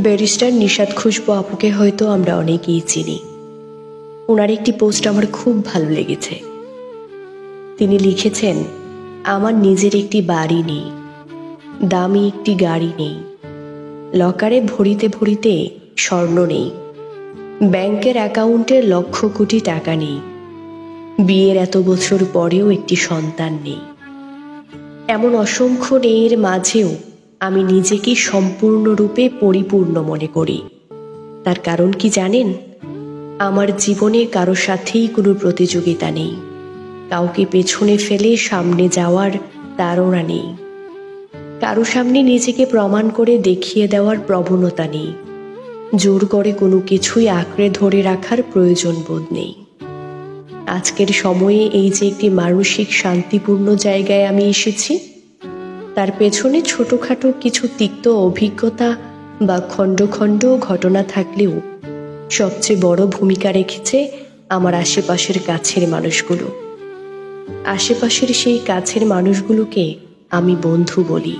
Barrister Nishat খুশবু আপুকে হয়তো আমরা অনেকেই চিনি। ওনার একটি পোস্ট আমার খুব ভালো লেগেছে। তিনি লিখেছেন, আমার নিজের একটি বাড়ি নেই, দামি একটি গাড়ি নেই, লকারে ভরিতে ভরিতে স্বর্ণ নেই, ব্যাংকের অ্যাকাউন্টে লক্ষ কোটি টাকা নেই, বিয়ের এত বছর পরেও একটি সন্তান নেই। এমন অসংখ্য নেইয়ের মাঝেও আমি নিজেকে সম্পূর্ণরূপে পরিপূর্ণ মনে করি। তার কারণ কি জানেন? আমার জীবনে কারো সাথেই কোনো প্রতিযোগিতা নেই, কাউকে পেছনে ফেলে সামনে যাওয়ার তাড়না নেই, কারো সামনে নিজেকে প্রমাণ করে দেখিয়ে দেওয়ার প্রবণতা নেই, জোর করে কোনো কিছুই আঁকড়ে ধরে রাখার প্রয়োজন বোধ নেই। আজকের সময়ে এই যে একটি মানসিক শান্তিপূর্ণ জায়গায় আমি এসেছি, তার পেছনে ছোটখাটো কিছু তিক্ত অভিজ্ঞতা বা খণ্ড খণ্ড ঘটনা থাকলেও সবচেয়ে বড় ভূমিকা রেখেছে আমার আশেপাশের কাছের মানুষগুলো। আশেপাশের সেই কাছের মানুষগুলোকে আমি বন্ধু বলি।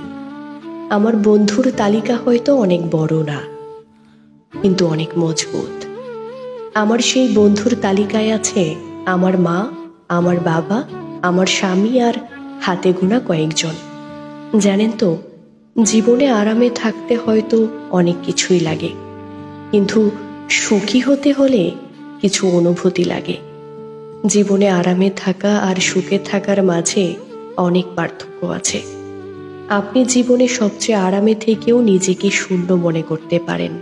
আমার বন্ধুর তালিকা হয়তো অনেক বড় না, কিন্তু অনেক মজবুত। আমার সেই বন্ধুর তালিকায় আছে আমার মা, আমার বাবা, আমার স্বামী আর হাতে গোনা কয়েকজন। জানেন তো, জীবনে আরামে থাকতে হয়তো অনেক কিছুই লাগে, কিন্তু সুখী হতে হলে কিছু অনুভূতি লাগে। জীবনে আরামে থাকা আর সুখে থাকার মাঝে অনেক পার্থক্য আছে। আপনি জীবনে সবচেয়ে আরামে থেকেও নিজেকে শূন্য মনে করতে পারেন,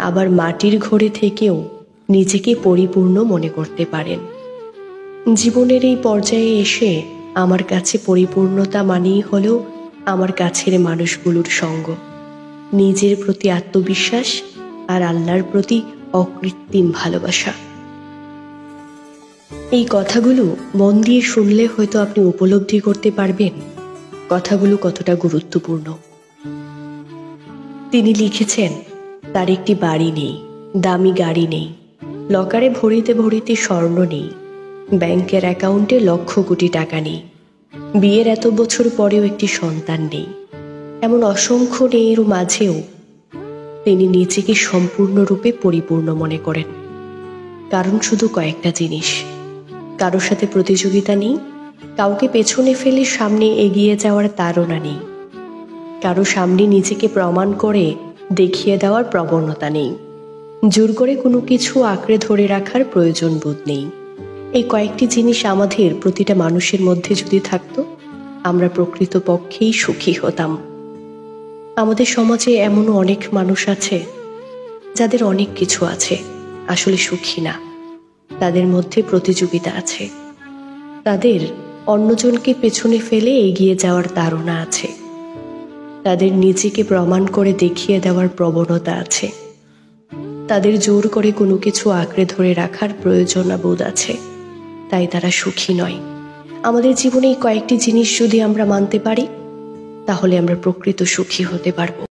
আবার মাটির ঘরে থেকেও নিজেকে পরিপূর্ণ মনে করতে পারেন। জীবনের এই পর্যায়ে এসে আমার কাছে পরিপূর্ণতা মানেই হলো আমার কাছের মানুষগুলোর সঙ্গ, নিজের প্রতি আত্মবিশ্বাস আর আল্লাহর প্রতি অকৃত্রিম ভালোবাসা। এই কথাগুলো মন দিয়ে শুনলে হয়তো আপনি উপলব্ধি করতে পারবেন কথাগুলো কতটা গুরুত্বপূর্ণ। তিনি লিখেছেন, তার একটি বাড়ি নেই, দামি গাড়ি নেই, লকারে ভরিতে ভরিতে স্বর্ণ নেই, ব্যাংকের অ্যাকাউন্টে লক্ষ কোটি টাকা নেই, বিয়ের এত বছর পরেও একটি সন্তান নেই। এমন অসংখ্য নেইয়ের মাঝেও তিনি নিজেকে সম্পূর্ণরূপে পরিপূর্ণ মনে করেন। কারণ শুধু কয়েকটা জিনিস: কারোর সাথে প্রতিযোগিতা নেই, কাউকে পেছনে ফেলে সামনে এগিয়ে যাওয়ার তাড়না নেই, কারো সামনে নিজেকে প্রমাণ করে দেখিয়ে দেওয়ার প্রবণতা নেই, জোর করে কোনো কিছু আঁকড়ে ধরে রাখার প্রয়োজন বোধ নেই। এই কয়েকটি জিনিস আমাদের প্রতিটা মানুষের মধ্যে যদি থাকতো, আমরা প্রকৃতপক্ষেই সুখী হতাম। আমাদের সমাজে এমনও অনেক মানুষ আছে যাদের অনেক কিছু আছে, আসলে সুখী না। তাদের মধ্যে প্রতিযোগিতা আছে, তাদের অন্যজনকে পেছনে ফেলে এগিয়ে যাওয়ার তাড়না আছে, তাদের নিজেকে প্রমাণ করে দেখিয়ে দেওয়ার প্রবণতা আছে, তাদের জোর করে কোনো কিছু আঁকড়ে ধরে রাখার প্রয়োজনবোধ আছে, তাই তারা সুখী নয়। আমাদের জীবনে এই কয়েকটি জিনিস যদি আমরা মানতে পারি, তাহলে আমরা প্রকৃত সুখী হতে পারবো।